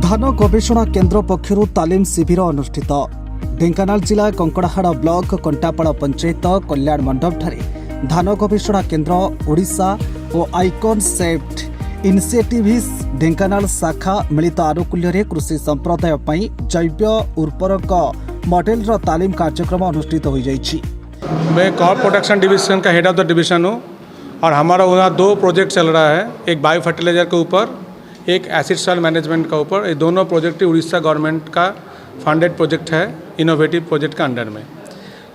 धान गवेषणा केन्द्र पक्षर तालीम शिविर अनुष्ठित। ढेंकानाल जिला कंकड़ाहाड़ ब्लॉक कंटापाड़ पंचायत कल्याण मंडप ठारे धान गवेषणा केन्द्र ओडिशा और आइकन सेफ्ट इनिशिएटिव्स ढेंकानाल शाखा मिलित आनुकूल्य कृषि संप्रदाय पई जैव उर्वरक मॉडल तालीम कार्यक्रम अनुष्ठित हो जाइछि। मैं क्रॉप प्रोडक्शन डिवीजन का हेड ऑफ द डिवीजन हूँ और हमारा वहाँ 2 प्रोजेक्ट चल रहा है, एक बायो फर्टिलाइजर के ऊपर, एक एसिड सॉइल मैनेजमेंट का ऊपर। ये दोनों प्रोजेक्ट उड़ीसा गवर्नमेंट का फंडेड प्रोजेक्ट है, इनोवेटिव प्रोजेक्ट का अंडर में।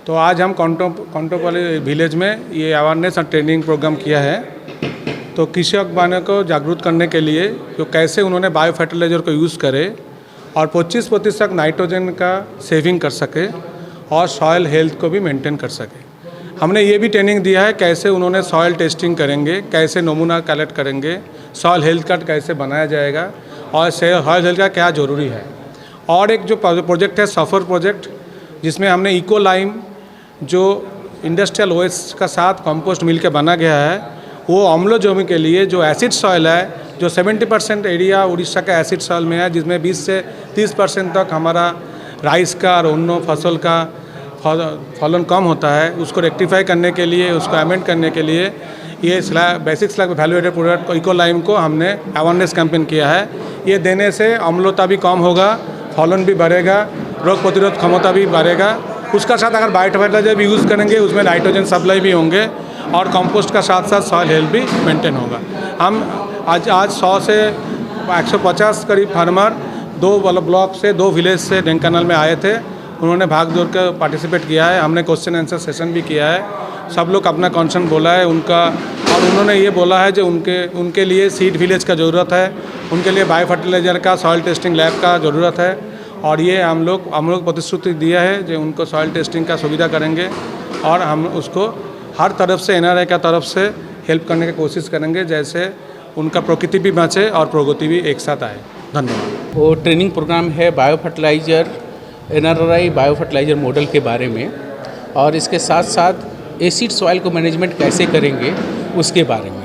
तो आज हम कंटोपाली विलेज में ये अवेयरनेस और ट्रेनिंग प्रोग्राम किया है। तो कृषक भाइयों को जागरूक करने के लिए जो कैसे उन्होंने बायो फर्टिलाइजर को यूज़ करे और 25% नाइट्रोजन का सेविंग कर सके और सॉइल हेल्थ को भी मेंटेन कर सके। हमने ये भी ट्रेनिंग दिया है कैसे उन्होंने सॉइल टेस्टिंग करेंगे, कैसे नमूना कलेक्ट करेंगे, सॉइल हेल्थ कार्ड कैसे बनाया जाएगा और सॉइल हेल्थ का क्या ज़रूरी है। और एक जो प्रोजेक्ट है सफ़र प्रोजेक्ट, जिसमें हमने इको लाइम जो इंडस्ट्रियल वेस्ट का साथ कंपोस्ट मिल के बना गया है, वो अम्लोजोमी के लिए जो एसिड सॉइल है, जो 70% एरिया उड़ीसा का एसिड सॉइल में है, जिसमें 20 से 30% तक हमारा राइस का और अन्य फसल का फलन कम होता है, उसको रेक्टिफाई करने के लिए, उसको अमेंड करने के लिए ये basic slag value added product eco lime को हमने अवेयरनेस कैंपेन किया है। ये देने से अम्लता भी कम होगा, फलन भी बढ़ेगा, रोग प्रतिरोध क्षमता भी बढ़ेगा। उसका साथ अगर बायो फर्टिलाइजर भी यूज़ करेंगे, उसमें नाइट्रोजन सप्लाई भी होंगे और कंपोस्ट का साथ साथ सॉइल हेल्थ भी मेंटेन होगा। हम आज 100 से 150 करीब फार्मर 2 ब्लॉक से 2 विलेज से ढेंकानाल में आए थे। उन्होंने भाग दौड़ कर पार्टिसिपेट किया है। हमने क्वेश्चन आंसर सेशन भी किया है। सब लोग अपना कंसर्न बोला है उनका, और उन्होंने ये बोला है जो उनके लिए सीड विलेज का ज़रूरत है, उनके लिए बायो फर्टिलाइजर का, सॉइल टेस्टिंग लैब का ज़रूरत है। और ये हम लोग प्रतिश्रुति दिया है जो उनको सॉइल टेस्टिंग का सुविधा करेंगे और हम उसको हर तरफ से NRI का तरफ से हेल्प करने की कोशिश करेंगे, जैसे उनका प्रकृति भी बचे और प्रगति भी एक साथ आए। धन्यवाद। वो ट्रेनिंग प्रोग्राम है bio fertiliser NRI bio fertiliser model के बारे में, और इसके साथ साथ एसिड सॉइल को मैनेजमेंट कैसे करेंगे उसके बारे में।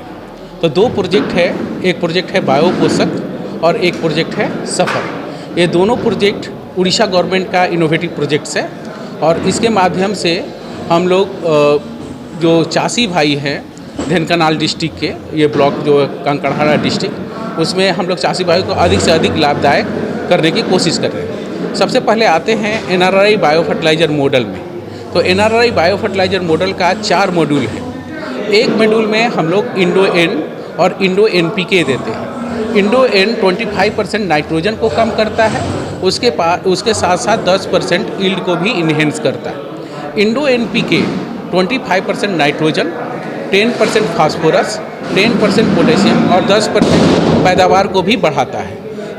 तो 2 प्रोजेक्ट है, एक प्रोजेक्ट है बायो पोषक और एक प्रोजेक्ट है सफ़र। ये दोनों प्रोजेक्ट उड़ीसा गवर्नमेंट का इनोवेटिव प्रोजेक्ट्स है और इसके माध्यम से हम लोग जो चासी भाई हैं ढेंकानाल डिस्ट्रिक्ट के, ये ब्लॉक जो कंकड़ाहाड़ डिस्ट्रिक्ट, उसमें हम लोग चासी भाई को अधिक से अधिक लाभदायक करने की कोशिश कर रहे हैं। सबसे पहले आते हैं NRI बायो फर्टिलाइजर मॉडल में। तो NRI बायो फर्टिलाइजर मॉडल का 4 मॉड्यूल है। एक मॉड्यूल में हम लोग इंडो-एन और इंडो-NPK देते हैं। इंडो-एन 25% नाइट्रोजन को कम करता है, उसके साथ साथ 10% यील्ड को भी इन्हेंस करता है। इंडो-NPK 25% नाइट्रोजन, 10% फास्फोरस, 10% पोटेशियम और 10% पैदावार को भी बढ़ाता है।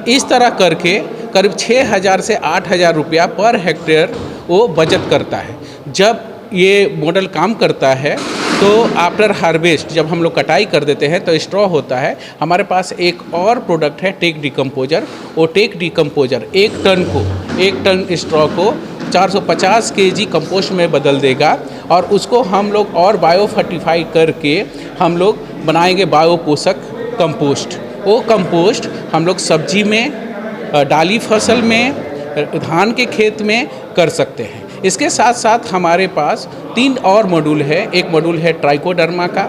इस तरह करके करीब 6,000 से 8,000 रुपया पर हेक्टेयर वो बचत करता है। जब ये मॉडल काम करता है तो आफ्टर हार्वेस्ट जब हम लोग कटाई कर देते हैं तो स्ट्रॉ होता है। हमारे पास एक और प्रोडक्ट है टेक डिकम्पोजर। वो टेक डिकम्पोजर 1 टन स्ट्रॉ को 450 kg कंपोस्ट में बदल देगा और उसको हम लोग और बायो फर्टिफाई करके हम लोग बनाएंगे बायो पोषक कंपोस्ट। वो कंपोस्ट हम लोग सब्जी में, डाली फसल में, धान के खेत में कर सकते हैं। इसके साथ साथ हमारे पास 3 और मॉड्यूल है। एक मॉड्यूल है ट्राइकोडर्मा का,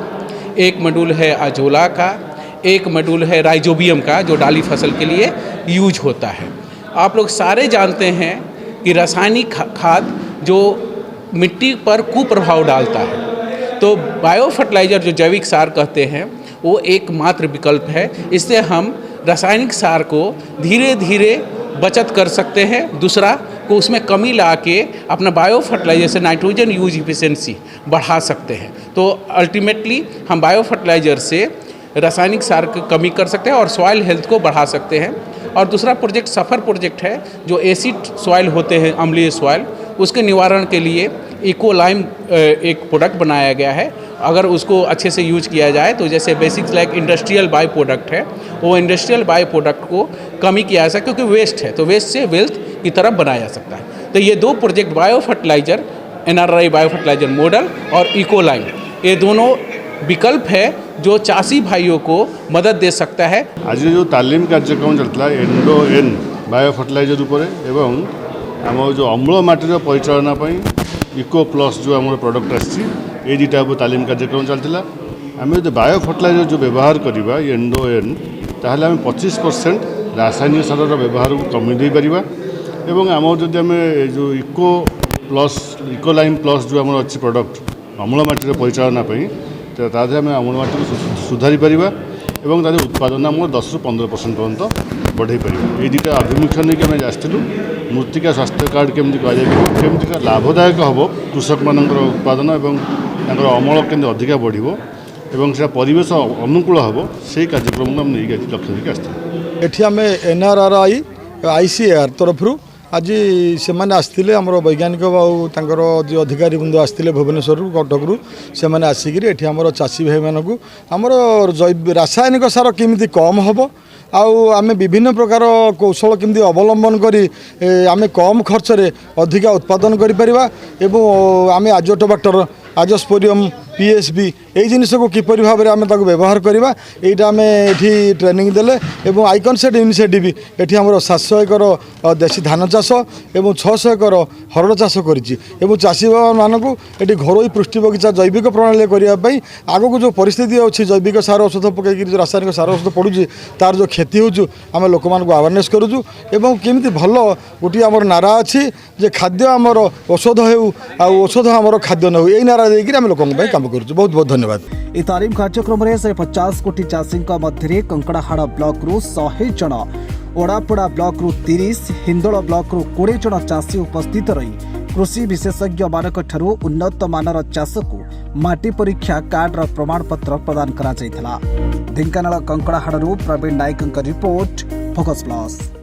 एक मॉड्यूल है अजोला का, एक मॉड्यूल है राइजोबियम का, जो डाली फसल के लिए यूज होता है। आप लोग सारे जानते हैं कि रासायनिक खाद जो मिट्टी पर कुप्रभाव डालता है, तो बायो फर्टिलाइजर जो जैविक सार कहते हैं वो एकमात्र विकल्प है। इससे हम रासायनिक सार को धीरे धीरे बचत कर सकते हैं, दूसरा को उसमें कमी ला के अपना बायो फर्टिलाइजर से नाइट्रोजन यूज इफिशिएंसी बढ़ा सकते हैं। तो अल्टीमेटली हम बायो फर्टिलाइजर से रासायनिक सार की कमी कर सकते हैं और सॉइल हेल्थ को बढ़ा सकते हैं। और दूसरा प्रोजेक्ट सफ़र प्रोजेक्ट है, जो एसिड सॉइल होते हैं, अम्लीय सॉइल, उसके निवारण के लिए इको लाइम एक प्रोडक्ट बनाया गया है। अगर उसको अच्छे से यूज किया जाए तो जैसे basics like industrial bio product है, वो इंडस्ट्रियल बायो प्रोडक्ट को कमी किया जा सकता है, क्योंकि वेस्ट है तो वेस्ट से वेल्थ की तरफ बनाया जा सकता है। तो ये 2 project bio fertiliser, NRI bio fertiliser model और इको लाइम, ये दोनों विकल्प है जो चासी भाइयों को मदद दे सकता है। आज जो तालीम कार्यक्रम चलता है इंडो-एन बायो फर्टिलाइजर उपरे एवं आम जो अम्ल माटीर परिचालना इको प्लस जो आम प्रडक्ट आसी ये दुटा तालीम कार्यक्रम चलता आम जो बायो फर्टिलाइजर जो व्यवहार करवा एंडोएन ताहले आम 25% रासायनिक सार व्यवहार को कमी दे पारिबा एवं आम जदि आम जो इको लाइन प्लस जो आम अच्छी प्रडक्ट अम्ल माटीर परिचालना तादे आम अम्ल माटी को सुधारी पारिबा एवं तादे उत्पादन आम 10 ରୁ 15% पर्यंत बढ़े पार ये दुटा आभिमुख्य नहीं आम आसलु मृत्तिका स्वास्थ्य कार्ड केमती केमती लाभदायक हम कृषक मान उत्पादन और अमल केमती अधिका बढ़ो एवं से परिवेश अनुकूल हम से कार्यक्रम को नहीं लक्ष्य देखिए आसते एठी आम NRRI ICAR तरफ आज से मैंने आसते आम वैज्ञानिक जो अधिकारी बंधु आसते भुवनेश्वर कटक से मैंने आसिक आम चाषी भाई मानक आमर रासायनिक सार केमी कम हम आमे विभिन्न प्रकार कौशल केमती अवलंबन करी आमे कम खर्च रे अधिक उत्पादन करि परिबा एवं आमे आजोटोबाक्टर आजोस्पोरियम PSB यही जिनिस को किपरि भाव आम व्यवहार करवा यहाँ आम ये ट्रेनिंग देले एवं आइकनसेट इनिशिएटिव ये आम 700 एकर देशी धान चाष एवं 600 एकर हरड़ चाष कर चाषी मानक ये घरोई पृष्टि बगीचा जैविक प्रणाली करने आगक जो परिस्थिति अच्छी जैविक सार औषध पकईकि जो रासायनिक सार औषध पड़ुची तार जो क्षति होमें लोक मान अवेयरनेस करूँ एवं केमी भल गोटे आम नारा अच्छी जे खाद्य आमर औषध हो औषध आमर खाद्य न हो यही नारा देकर आम लोक काम करूँ। बहुत बहुत धन्यवाद। ई तालीम कार्यक्रम में 150 कोटी चाषी मध्य कंकड़ाहाड़ ब्लॉक रु 100 जन ओडापड़ा ब्लॉक रु 30 हिंदोल ब्लॉक रु 20 जन चाषी उपस्थित रही कृषि विशेषज्ञ मानक ठारू उन्नत मानर चाष को माटी परीक्षा कार्डर प्रमाणपत्र प्रदान करा जायथिला। ढेंकानाल कंकड़ाहाड़ प्रवीण नायक रिपोर्ट फोकस प्लस।